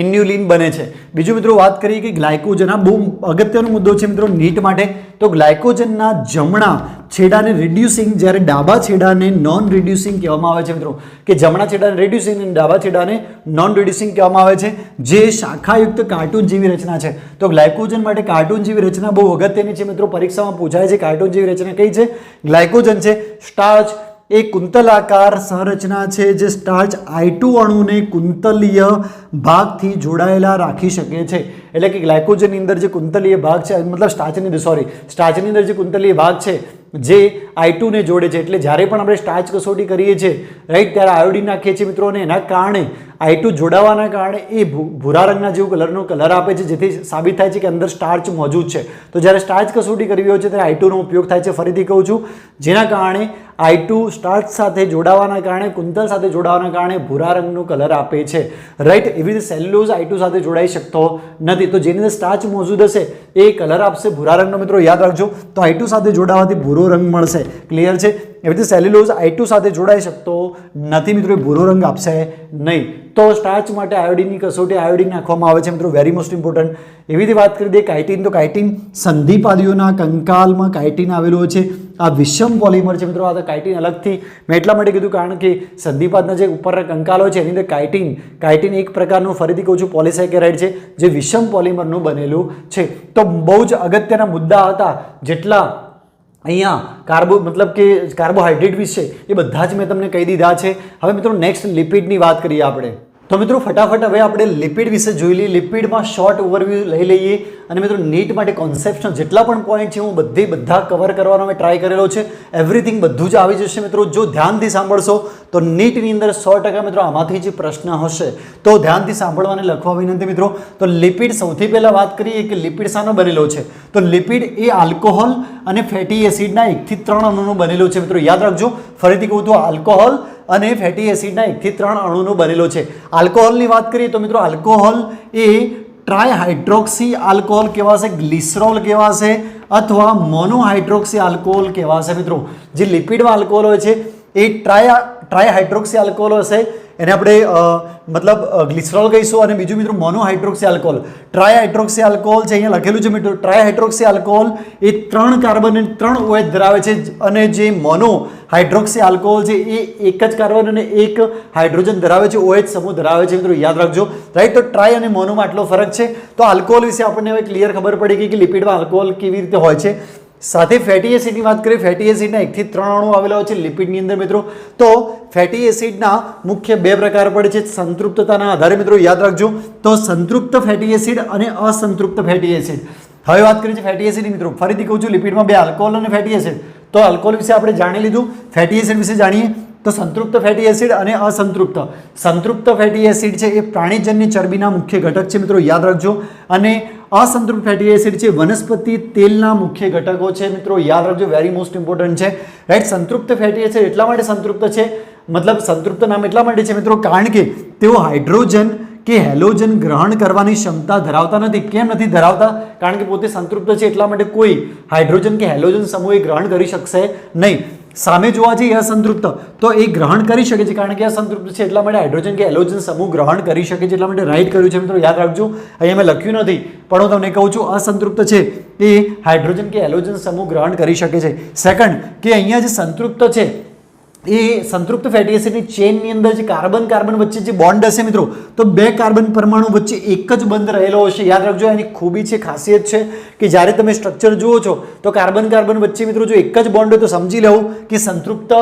ઇન્યુલિન બને છે. બીજું મિત્રો વાત કરીએ કે ગ્લાયકોજન, આ બહુ અગત્યનો મુદ્દો છે મિત્રો નીટ માટે. તો ગ્લાયકોજનના જમણા છેડાને રિડ્યુસિંગ, જ્યારે ડાબા છેડાને નોન રિડ્યુસિંગ કહેવામાં આવે છે મિત્રો, કે જમણા છેડાને રિડ્યુસિંગ અને ડાબા છેડાને નોન રિડ્યુસિંગ કહેવામાં આવે છે, જે શાખાયુક્ત કાર્ટૂન જેવી રચના છે. તો ગ્લાયકોજન માટે કાર્ટૂન જેવી રચના બહુ અગત્યની છે મિત્રો, પરીક્ષામાં પૂછાય છે. કાર્ટૂન જેવી રચના કઈ છે? ગ્લાયકોજન છે. સ્ટાર્ચ એ કુંતલાકાર સંરચના છે જે સ્ટાર્ચ I2 અણુને કુંતલીય ભાગથી જોડાયેલા રાખી શકે છે. એટલે કે ગ્લાયકોજનની અંદર જે કુંતલીય ભાગ છે, મતલબ સ્ટાર્ચની અંદર જે કુંતલીય ભાગ છે જે I2 ને જોડે છે. એટલે જ્યારે પણ આપણે સ્ટાર્ચ કસોટી કરીએ છીએ રાઈટ, ત્યારે આયોડિન નાખીએ છીએ મિત્રો, અને એના કારણે I2 જોડાવાના કારણે એ ભૂરા રંગના જેવું કલરનો કલર આપે છે, જેથી સાબિત થાય છે કે અંદર સ્ટાર્ચ મોજૂદ છે. તો જ્યારે સ્ટાર્ચ કસોટી કરવી હોય છે ત્યારે I2 નો ઉપયોગ થાય છે. ફરીથી કહું છું, જેના કારણે I2 સ્ટાર્ચ સાથે જોડાવાના કારણે, કુંતલ સાથે જોડાવાના કારણે ભૂરા રંગનો કલર આપે છે રાઈટ. એવી રીતે સેલ્યુલોઝ I2 સાથે જોડાઈ શકતો નથી. તો જેની અંદર સ્ટાર્ચ મોજૂદ હશે એ કલર આપશે ભૂરા રંગનો મિત્રો, યાદ રાખજો. તો I2 સાથે જોડાવાથી ભૂરો રંગ મળશે. ક્લિયર છે? એવી રીતે સેલ્યુલોઝ I2 સાથે જોડાઈ શકતો નથી મિત્રો, એ ભૂરો રંગ આપશે નહીં. તો સ્ટાર્ચ માટે આયોડિનની કસોટી આયોડિન નાખવામાં આવે છે મિત્રો, વેરી મોસ્ટ ઇમ્પોર્ટન્ટ. એવી રીતે વાત કરી દઈએ કાઇટિન. તો કાઇટિન સંધિપાદીઓના કંકાલમાં કાઇટિન આવેલું છે. આ વિષમ પોલિમર છે મિત્રો. આ કાઇટિન અલગથી મેં એટલા માટે કીધું કારણ કે સંધિપાદના જે ઉપરના કંકાલ હોય છે એની અંદર કાઇટિન એક પ્રકારનું, ફરીથી કહું છું, પોલિસેકેરાઇડ છે જે વિષમ પોલિમરનું બનેલું છે. તો બહુ જ અગત્યના મુદ્દા હતા જેટલા અહીંયા મતલબ કે કાર્બોહાઈડ્રેટ વિશે એ બધા જ મેં તમને કહી દીધા છે. હવે મિત્રો નેક્સ્ટ લિપિડની વાત કરીએ આપણે. તો મિત્રો ફટાફટ હવે આપણે લિપિડ વિશે જોઈ લઈએ. લિપિડમાં શોર્ટ ઓવરવ્યૂ લઈ લઈએ. અને મિત્રો નીટ માટે કોન્સેપ્ટના જેટલા પણ પોઈન્ટ છે હું બધા કવર કરવાનો મેં ટ્રાય કરેલો છે. એવરીથિંગ બધું જ આવી જશે મિત્રો. જો ધ્યાનથી સાંભળશો તો નીટની અંદર 100% મિત્રો આમાંથી જ પ્રશ્ન હશે. તો ધ્યાનથી સાંભળવાને લખવા વિનંતી મિત્રો. તો લિપિડ, સૌથી પહેલાં વાત કરીએ કે લિપિડ શાનો બનેલો છે. તો લિપિડ એ આલ્કોહોલ અને ફેટી એસિડના 1 થી 3 અણુનો બનેલો છે મિત્રો. યાદ રાખજો, ફરીથી કહું તો આલ્કોહોલ અને ફેટી એસિડના 1 થી 3 અણુનો બનેલો છે. આલ્કોહોલની વાત કરીએ તો મિત્રો આલ્કોહોલ એ ટ્રાયહાઇડ્રોક્સી આલ્કોહોલ કહેવાશે, ગ્લિસરોલ કહેવાશે અથવા મોનોહાઇડ્રોક્સી આલ્કોહોલ કહેવાશે મિત્રો. જે લિપિડમાં આલ્કોહોલ હોય છે એ ટ્રાયહાઇડ્રોક્સી આલ્કોહોલ હશે, એને આપણે મતલબ ગ્લિસરોલ કહીશું. અને બીજું મિત્રો મોનોહાઇડ્રોક્સી આલ્કોહોલ. ટ્રાયહાઇડ્રોક્સી આલ્કોહોલ છે, અહીંયા લખેલું છે મિત્રો. ટ્રાયહાઇડ્રોક્સી આલ્કોહોલ એ 3 કાર્બન અને 3 OH ધરાવે છે. અને જે મોનોહાઇડ્રોક્સી આલ્કોહોલ છે એ 1 જ કાર્બન અને 1 હાઇડ્રોજન ધરાવે છે, OH સમૂહ ધરાવે છે મિત્રો. યાદ રાખજો રાઈટ. તો ટ્રાય અને મોનોમાં આટલો ફરક છે. તો આલ્કોહોલ વિશે આપણને હવે ક્લિયર ખબર પડી ગઈ કે લિપિડમાં આલ્કોહોલ કેવી રીતે હોય છે. સાથે ફેટી એસિડની વાત કરીએ. ફેટી એસિડના 1 થી 3 અણુ આવેલા હોય છે લિપિડની અંદર મિત્રો. તો ફેટી એસિડના મુખ્ય 2 પ્રકાર પડે છે સંતૃપ્તતાના આધારે મિત્રો. યાદ રાખજો. તો સંતૃપ્ત ફેટી એસિડ અને અસંતૃપ્ત ફેટી એસિડ. હવે વાત કરીએ છીએ ફેટી એસિડની મિત્રો. ફરીથી કહું છું, લિપિડમાં 2 આલ્કોહોલ અને ફેટી એસિડ. તો આલ્કોહોલ વિશે આપણે જાણી લીધું. ફેટી એસિડ વિશે જાણીએ તો સંતૃપ્ત ફેટી એસિડ અને અસંતૃપ્ત. સંતૃપ્ત ફેટી એસિડ છે એ પ્રાણીજન્ય ચરબીના મુખ્ય ઘટક છે મિત્રો. યાદ રાખજો. અને અસંતૃપ્ત ફેટી એસિડ છે વનસ્પતિ તેલના મુખ્ય ઘટકો છે મિત્રો. યાદ રાખજો, વેરી મોસ્ટ ઇમ્પોર્ટન્ટ છે રાઈટ. સંતૃપ્ત ફેટી એસિડ એટલા માટે સંતૃપ્ત છે, મતલબ સંતૃપ્ત નામ એટલા માટે છે મિત્રો કારણ કે તેઓ હાઇડ્રોજન કે હેલોજન ગ્રહણ કરવાની ક્ષમતા ધરાવતા નથી. કેમ નથી ધરાવતા? કારણ કે પોતે સંતૃપ્ત છે એટલા માટે કોઈ હાઇડ્રોજન કે હેલોજન સમૂહ ગ્રહણ કરી શકશે નહીં. સામે જોવા જઈએ અસંતૃપ્ત તો એ ગ્રહણ કરી શકે છે કારણ કે અસંતૃપ્ત છે એટલા માટે હાઇડ્રોજન કે હેલોજન સમૂહ ગ્રહણ કરી શકે છે, એટલા માટે રાઈટ કર્યું છે મિત્રો. યાદ રાખજો, અહીંયા મેં લખ્યું નથી પણ હું તમને કહું છું અસંતૃપ્ત છે એ હાઇડ્રોજન કે હેલોજન સમૂહ ગ્રહણ કરી શકે છે. સેકન્ડ કે અહીંયા જે સંતૃપ્ત છે એ સંતૃપ્ત ફેટી એસિડની ચેનની અંદર જે કાર્બન વચ્ચે જે બોન્ડ હશે મિત્રો, તો 2 કાર્બન પરમાણુ વચ્ચે એક જ બંધ રહેલો હશે. યાદ રાખજો, એની ખૂબી છે, ખાસિયત છે કે જ્યારે તમે સ્ટ્રક્ચર જુઓ છો તો કાર્બન વચ્ચે મિત્રો જો એક જ બોન્ડ હોય તો સમજી લેવું કે સંતૃપ્ત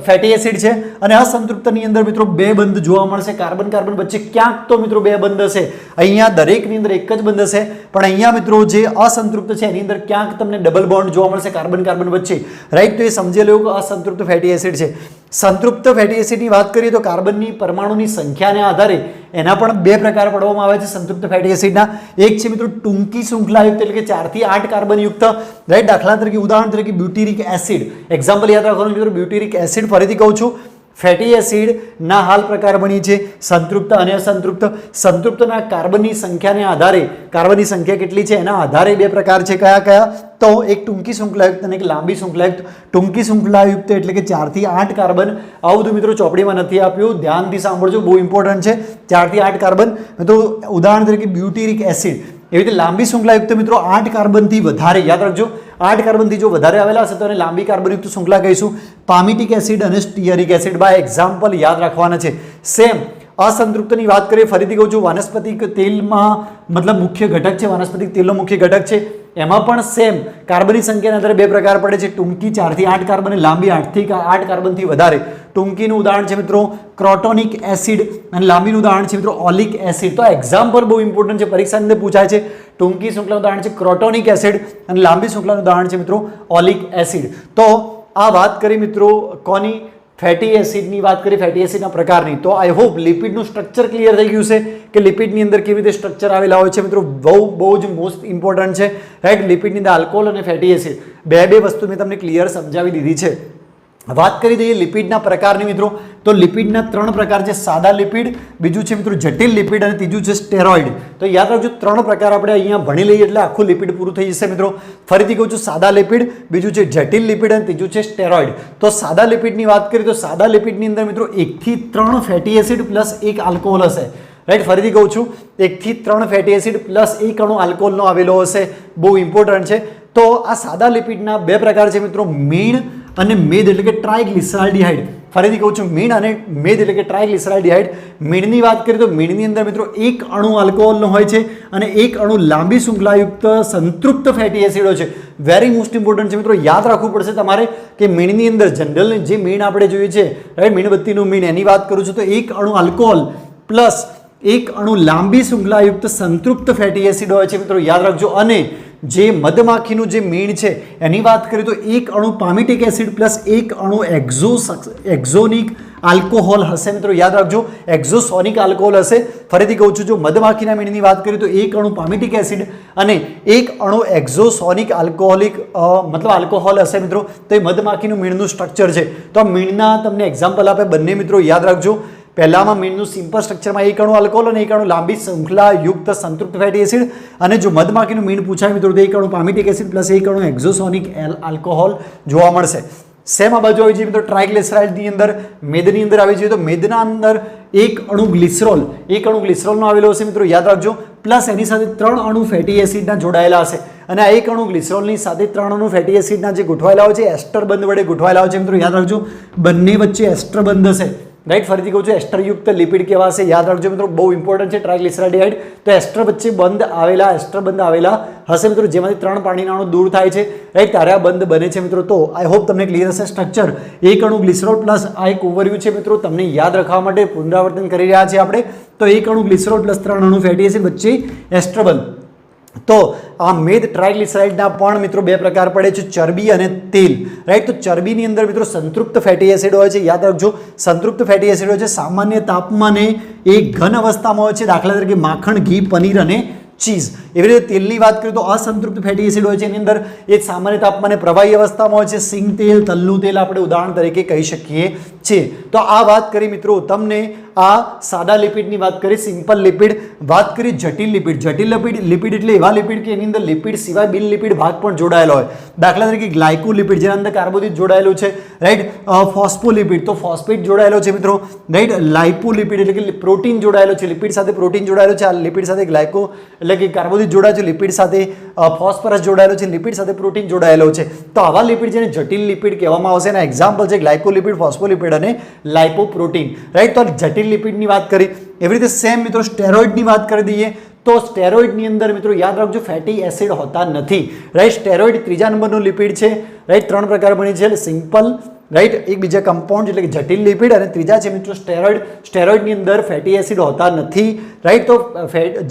ફેટી એસિડ છે. અને અસંતૃપ્તની અંદર મિત્રો 2 બંધ જોવા મળશે. કાર્બન વચ્ચે ક્યાંક તો મિત્રો 2 બંધ હશે. અહીંયા દરેકની અંદર એક જ બંધ હશે, પણ અહીંયા મિત્રો જે અસંતૃપ્ત છે એની અંદર ક્યાંક તમને ડબલ બોન્ડ જોવા મળશે કાર્બન વચ્ચે રાઈટ. તો એ સમજી લેવું કે અસંતૃપ્ત ફેટી એસિડ છે. સંતૃપ્ત ફેટી એસિડની વાત કરીએ તો કાર્બનની પરમાણુની સંખ્યાને આધારે એના પણ 2 પ્રકાર પાડવામાં આવે છે સંતૃપ્ત ફેટી એસિડના. એક છે મિત્રો ટૂંકી શૃંખલાયુક્ત એટલે કે 4 થી 8 કાર્બન યુક્ત રાઈટ. દાખલા તરીકે ઉદાહરણ તરીકે બ્યુટેરિક એસિડ. એક્ઝામ્પલ યાદ રાખવાનું મિત્રો, બ્યુટેરિક એસિડ. ફરીથી કહું છું, ફેટી એસિડના હાલ પ્રકાર બની છે સંતૃપ્ત અને અસંતૃપ્ત. સંતૃપ્તના કાર્બનની સંખ્યાને આધારે, કાર્બનની સંખ્યા કેટલી છે એના આધારે 2 પ્રકાર છે. કયા? તો એક ટૂંકી શૃંખલાયુક્ત અને એક લાંબી શૃંખલાયુક્ત. ટૂંકી શૃંખલાયુક્ત એટલે કે 4 થી 8 કાર્બન. આવું બધું મિત્રો ચોપડીમાં નથી આપ્યું, ધ્યાનથી સાંભળજો, બહુ ઇમ્પોર્ટન્ટ છે. 4 થી 8 કાર્બન. મિત્રો ઉદાહરણ તરીકે બ્યુટેરિક એસિડ. એવી રીતે લાંબી શૃંખલાયુક્ત મિત્રો 8 કાર્બનથી વધારે, યાદ રાખજો, 8 કાર્બનથી જો વધારે આવેલા હશે તો એને લાંબી કાર્બનયુક્ત શૃંખલા કહીશું. પામિટિક એસિડ અને સ્ટીયરિક એસિડ બાય એક્ઝામ્પલ યાદ રાખવાના છે. સેમ અસંતૃપ્તની વાત કરીએ, ફરીથી કહું છું, વાનસ્પતિક તેલમાં મતલબ મુખ્ય ઘટક છે, વાનસ્પતિક તેલનો મુખ્ય ઘટક છે. એમાં પણ સેમ કાર્બનની સંખ્યાના આધારે બે પ્રકાર પડે છે, ટૂંકી 4 થી 8 કાર્બન અને લાંબી 8 થી 8 કાર્બનથી વધારે. ટૂંકીનું ઉદાહરણ છે મિત્રો ક્રોટોનિક એસિડ અને લાંબીનું ઉદાહરણ છે મિત્રો ઓલિક એસિડ. તો એક્ઝામ્પલ બહુ ઇમ્પોર્ટન્ટ છે, પરીક્ષાની અંદર પૂછાય છે. ટૂંકી શૃંખલાનું ઉદાહરણ છે ક્રોટોનિક એસિડ અને લાંબી શૃંખલાનું ઉદાહરણ છે મિત્રો ઓલિક એસિડ. તો આ વાત કરી મિત્રો કોની? ફેટી એસિડની વાત કરી, ફેટી એસિડના પ્રકારની. તો આઈ હોપ લિપિડનું સ્ટ્રક્ચર ક્લિયર થઈ ગયું છે કે લિપિડની અંદર કેવી રીતે સ્ટ્રક્ચર આવેલા હોય છે મિત્રો. બહુ જ મોસ્ટ ઇમ્પોર્ટન્ટ છે, રાઈટ. લિપિડની અંદર આલ્કોહોલ અને ફેટી એસિડ બે વસ્તુ મેં તમને ક્લિયર સમજાવી દીધી છે. વાત કરી દઈએ લિપિડના પ્રકારની મિત્રો. તો લિપિડના 3 પ્રકાર છે, સાદા લિપિડ, બીજું છે મિત્રો જટિલ લિપિડ અને ત્રીજું છે સ્ટેરોઇડ. તો યાદ રાખજો 3 પ્રકાર આપણે અહીંયા ભણી લઈએ એટલે આખું લિપિડ પૂરું થઈ જશે મિત્રો. ફરીથી કહું છું, સાદા લિપિડ, બીજું છે જટિલ લિપિડ અને ત્રીજું છે સ્ટેરોઇડ. તો સાદા લિપિડની વાત કરીએ તો સાદા લિપિડની અંદર મિત્રો 1 થી 3 ફેટી એસિડ પ્લસ 1 આલ્કોહોલ હશે, રાઈટ. ફરીથી કહું છું, 1 થી 3 ફેટી એસિડ પ્લસ 1 અણુ આલ્કોહોલનો આવેલો હશે, બહુ ઇમ્પોર્ટન્ટ છે. તો આ સાદા લિપિડના 2 પ્રકાર છે મિત્રો, મીણ અને મેદ એટલે કે ટ્રાઇગ્લિસરાલ્ડિહાઇડ. ફરીથી કહું છું, મીણ અને મેદ એટલે કે ટ્રાઇગ્લિસરાલ્ડિહાઇડ. મીણની વાત કરીએ તો મીણની અંદર મિત્રો 1 અણુ આલ્કોહોલનો હોય છે અને 1 અણુ લાંબી શૃંખલાયુક્ત સંતૃપ્ત ફેટી એસિડ હોય છે. વેરી મોસ્ટ ઇમ્પોર્ટન્ટ છે મિત્રો, યાદ રાખવું પડશે તમારે કે મીણની અંદર જનરલ જે મીણ આપણે જોઈએ છે, રાઈટ, મીણબત્તીનું મીણ, એની વાત કરું છું તો 1 અણુ આલ્કોહોલ પ્લસ 1 અણુ લાંબી શૃંખલાયુક્ત સંતૃપ્ત ફેટી એસિડ હોય છે મિત્રો, યાદ રાખજો. અને જે મધમાખીનું જે મીણ છે એની વાત કરીએ તો 1 અણુ પામિટિક એસિડ પ્લસ 1 અણુ એક્ઝોનિક આલ્કોહોલ હશે મિત્રો, યાદ રાખજો, એક્ઝોસોનિક આલ્કોહોલ હશે. ફરીથી કહું છું, જો મધમાખીના મીણની વાત કરીએ તો 1 અણુ પામિટિક એસિડ અને 1 અણુ એક્ઝોસોનિક મતલબ આલ્કોહોલ હશે મિત્રો. તો એ મધમાખીનું મીણનું સ્ટ્રક્ચર છે. તો આ મીણના તમને એક્ઝામ્પલ આપે બંને મિત્રો, યાદ રાખજો. પહેલામાં મીણનું સિમ્પલ સ્ટ્રક્ચરમાં 1 અણુ આલ્કોહોલ અને 1 અણુ લાંબી શૃંખલાયુક્ત સંતૃપ્ત ફેટી એસિડ. અને જો મધમાખીનું મીણ પૂછાય મિત્રો તો 1 અણુ પામિટિક એસિડ પ્લસ 1 અણુ એક્ઝોસોનિક આલ્કોહોલ જોવા મળશે. સેમ આ બાજુ આવી જઈએ મિત્રો, ટ્રાઇગ્લિસરાઇડની અંદર, મેદની અંદર આવી જઈએ તો મેદના અંદર 1 અણુ ગ્લિસરોલ, 1 અણુ ગ્લિસરોલનો આવેલો હશે મિત્રો, યાદ રાખજો. પ્લસ એની સાથે 3 અણુ ફેટી એસિડના જોડાયેલા હશે. અને આ 1 અણુ ગ્લિસરોલની સાથે 3 અણુ ફેટી એસિડના જે ગોઠવાયેલા હોય છે એસ્ટર બંધ વડે ગોઠવાયેલા હોય છે મિત્રો, યાદ રાખજો. બંને વચ્ચે એસ્ટર બંધ હશે, રાઈટ. ફરીથી કહું છું, એસ્ટરયુક્ત લિપિડ કેવા હશે યાદ રાખજો મિત્રો, બહુ ઇમ્પોર્ટન્ટ છે. ટ્રાઇગ્લિસરાઇડ તો એસ્ટર વચ્ચે એસ્ટર બંધ આવેલા હશે મિત્રો, જેમાંથી 3 પાણીના અણુ દૂર થાય છે, રાઈટ. ત્યારે આ બંધ બને છે મિત્રો. તો આઈ હોપ તમને ક્લિયર હશે સ્ટ્રક્ચર. 1 અણુ ગ્લિસરોલ પ્લસ આ એક ઓવરવ્યુ છે મિત્રો, તમને યાદ રાખવા માટે પુનરાવર્તન કરી રહ્યા છીએ આપણે. તો 1 અણુ ગ્લિસરોલ પ્લસ 3 અણુ ફેટી એસિડ વચ્ચે એસ્ટર બંધ. તો આ મેદ ટ્રાઇગ્લિસરાઇડના પણ મિત્રો 2 પ્રકાર પડે છે, ચરબી અને તેલ, રાઈટ. તો ચરબીની અંદર મિત્રો સંતૃપ્ત ફેટી એસિડ હોય છે, યાદ રાખજો. સંતૃપ્ત ફેટી એસિડ હોય છે સામાન્ય તાપમાને એ ઘન અવસ્થામાં હોય છે, દાખલા તરીકે માખણ, ઘી, પનીર અને ચીઝ. એવી રીતે તેલની વાત કરીએ તો અસંતૃપ્ત ફેટી એસિડ હોય છે, એની અંદર એ સામાન્ય તાપમાને પ્રવાહી અવસ્થામાં હોય છે, સિંગ તેલ, તલનું તેલ આપણે ઉદાહરણ તરીકે કહી શકીએ છીએ. તો આ વાત કરી મિત્રો તમને આ સાદા લિપિડની વાત કરી, સિમ્પલ લિપિડ. વાત કરી જટિલ લિપિડ. જટિલ લિપિડ એટલે એવા લિપિડ કે એની અંદર લિપિડ સિવાય બિન લિપિડ ભાગ પણ જોડાયેલો હોય, દાખલા તરીકે ગ્લાયકોલિપિડ જેના અંદર કાર્બોદિત જોડાયેલું છે, રાઈટ. ફોસ્ફોલિપિડ તો ફોસ્ફેટ જોડાયેલો છે મિત્રો, રાઈટ. લાઇપોલિપિડ એટલે કે પ્રોટીન જોડાયેલો છે, લિપિડ સાથે પ્રોટીન જોડાયેલો છે. આ લિપિડ સાથે ગ્લાયકો એટલે કે કાર્બોદિત જોડાયેલો છે, લિપિડ સાથે ફોસ્ફરસ જોડાયેલો છે, લિપિડ સાથે પ્રોટીન જોડાયેલો છે. તો આવા લિપિડ જેને જટિલ લિપિડ કહેવામાં આવશે, એના એક્ઝામ્પલ છે ગ્લાયકોલિપિડ, ફોસ્ફોલિપિડ અને લાઇપોપ્રોટીન, રાઈટ. તો જટિલ લિપિડની વાત કરી. એવી રીતે સેમ મિત્રો સ્ટેરોઇડની વાત કરી દઈએ તો સ્ટેરોઇડની અંદર મિત્રો યાદ રાખજો ફેટી એસિડ હોતા નથી, રાઈટ. સ્ટેરોઇડ 3જા નંબરનું લિપિડ છે, રાઈટ. 3 પ્રકાર બની છે, સિમ્પલ, રાઈટ, એક બીજા કમ્પાઉન્ડ એટલે કે જટિલ લિપિડ, અને ત્રીજા છે મિત્રો સ્ટેરોઇડ. સ્ટેરોઇડની અંદર ફેટી એસિડ હોતા નથી, રાઈટ. તો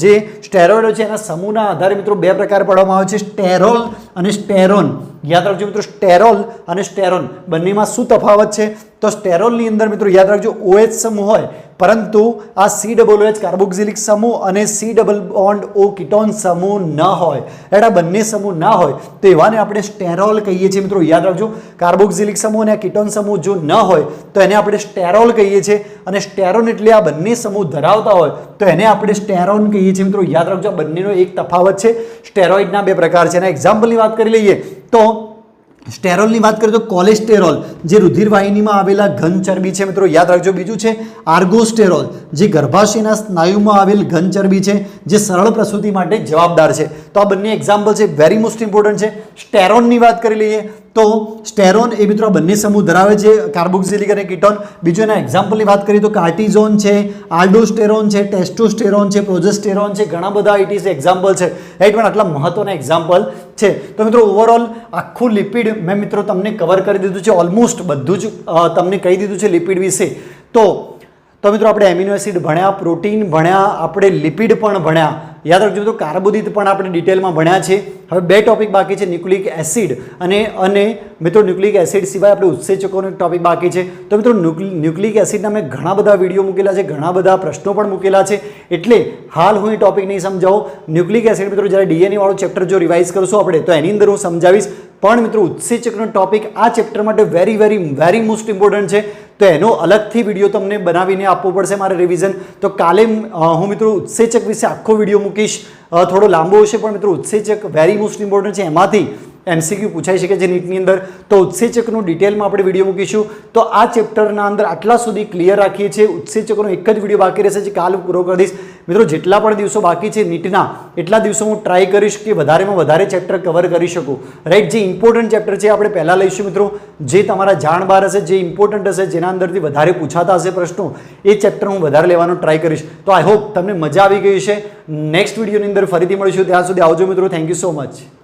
જે સ્ટેરોઇડ છે એના સમૂહના આધારે મિત્રો 2 પ્રકાર પાડવામાં આવે છે, સ્ટેરોલ અને સ્ટેરોન. યાદ રાખજો મિત્રો, સ્ટેરોલ અને સ્ટેરોન બંનેમાં શું તફાવત છે? તો સ્ટેરોલની અંદર મિત્રો યાદ રાખજો OH સમૂહ હોય, પરંતુ આ COOH કાર્બોક્સિલિક સમૂહ અને C double bond O ketone સમૂહ ન હોય, આ બંને સમૂહ ના હોય તો એવાને આપણે સ્ટેરોલ કહીએ છીએ મિત્રો. યાદ રાખજો કાર્બોક્સિલિક સમૂહ અને કીટોન સમૂહ જો ન હોય તો એને આપણે સ્ટેરોલ કહીએ છીએ, અને સ્ટેરોન એટલે આ બંને સમૂહ ધરાવતા હોય તો એને આપણે સ્ટેરોન કહીએ છીએ મિત્રો. યાદ રાખજો આ બંનેનો એક તફાવત છે. સ્ટેરોઇડના બે પ્રકાર છે. એના એક્ઝામ્પલની વાત કરી લઈએ તો સ્ટેરોલની વાત કરીએ તો કોલેસ્ટેરોલ જે રુધિરવાહિનીમાં આવેલા ઘન ચરબી છે મિત્રો. યાદ રાખજો. બીજું છે આર્ગોસ્ટેરોલ જે ગર્ભાશયના સ્નાયુમાં આવેલ ઘન ચરબી છે જે સરળ પ્રસૂતિ માટે જવાબદાર છે. તો આ બંને એક્ઝામ્પલ છે, વેરી મોસ્ટ ઇમ્પોર્ટન્ટ છે. સ્ટેરોનની વાત કરી લઈએ તો સ્ટેરોન એ મિત્રો બંને સમૂહ ધરાવે છે, કાર્બોક્સિલિક અને કીટોન. બીજું એના એક્ઝામ્પલની વાત કરીએ તો કાર્ટિઝોન છે, આલ્ડોસ્ટેરોન છે, ટેસ્ટોસ્ટેરોન છે, પ્રોજેસ્ટેરોન છે, ઘણા બધા ઇટ ઇઝ એક્ઝામ્પલ છે, રાઈટ. પણ આટલા મહત્વના એક્ઝામ્પલ છે. તો મિત્રો ઓવરઓલ આખું લિપિડ મેં મિત્રો તમને કવર કરી દીધું છે, ઓલમોસ્ટ બધું જ તમને કહી દીધું છે લિપિડ વિશે. તો મિત્રો આપણે એમિનો એસિડ ભણ્યા, પ્રોટીન ભણ્યા, આપણે લિપિડ પણ ભણ્યા. યાદ રાખજો મિત્રો કાર્બોદિત પણ આપણે ડિટેલમાં ભણ્યા છે. હવે બે ટોપિક બાકી છે, ન્યુક્લિક એસિડ અને મિત્રો ન્યુક્લિક એસિડ સિવાય આપણે ઉત્સેચકોનો એક ટોપિક બાકી છે. તો મિત્રો ન્યુક્લિક એસિડના મેં ઘણા બધા વિડીયો મૂકેલા છે, ઘણા બધા પ્રશ્નો પણ મૂકેલા છે, એટલે હાલ હું એ ટોપિક નહીં સમજાવું. ન્યુક્લિક એસિડ મિત્રો જ્યારે DNA વાળું ચેપ્ટર જો રિવાઇઝ કરશું આપણે તો એની અંદર હું સમજાવીશ. પણ મિત્રો ઉત્સેચકનો ટોપિક આ ચેપ્ટર માટે વેરી મોસ્ટ ઇમ્પોર્ટન્ટ છે, તો એનો અલગથી વિડીયો તમને બનાવીને આપવો પડશે મારે રિવિઝન. તો કાલે હું મિત્રો ઉત્સેચક વિશે આખો વિડીયો મૂકીશ, થોડો લાંબો હશે પણ મિત્રો ઉત્સેચક વેરી મોસ્ટ ઇમ્પોર્ટન્ટ છે. એમાંથી MCQ પૂછાઈ શકે છે નીટની અંદર, તો ઉત્સેચકનું ડિટેલમાં આપણે વિડીયો મૂકીશું. તો આ ચેપ્ટરના અંદર આટલા સુધી ક્લિયર રાખીએ છીએ. ઉત્સેચકોનો એક જ વિડીયો બાકી રહેશે જે કાલ પૂરો કરી દઈશ. મિત્રો જેટલા પણ દિવસો બાકી છે નીટના એટલા દિવસો હું ટ્રાય કરીશ કે વધારેમાં વધારે ચેપ્ટર કવર કરી શકું, રાઈટ. જે ઇમ્પોર્ટન્ટ ચેપ્ટર છે આપણે પહેલાં લઈશું મિત્રો, જે તમારા જાણ બહાર હશે, જે ઇમ્પોર્ટન્ટ હશે, જેના અંદરથી વધારે પૂછાતા હશે પ્રશ્નો, એ ચેપ્ટર હું વધારે લેવાનો ટ્રાય કરીશ. તો આઈ હોપ તમને મજા આવી ગઈ છે. નેક્સ્ટ વિડીયોની અંદર ફરીથી મળીશું. ત્યાં સુધી આવજો મિત્રો. Thank you so much.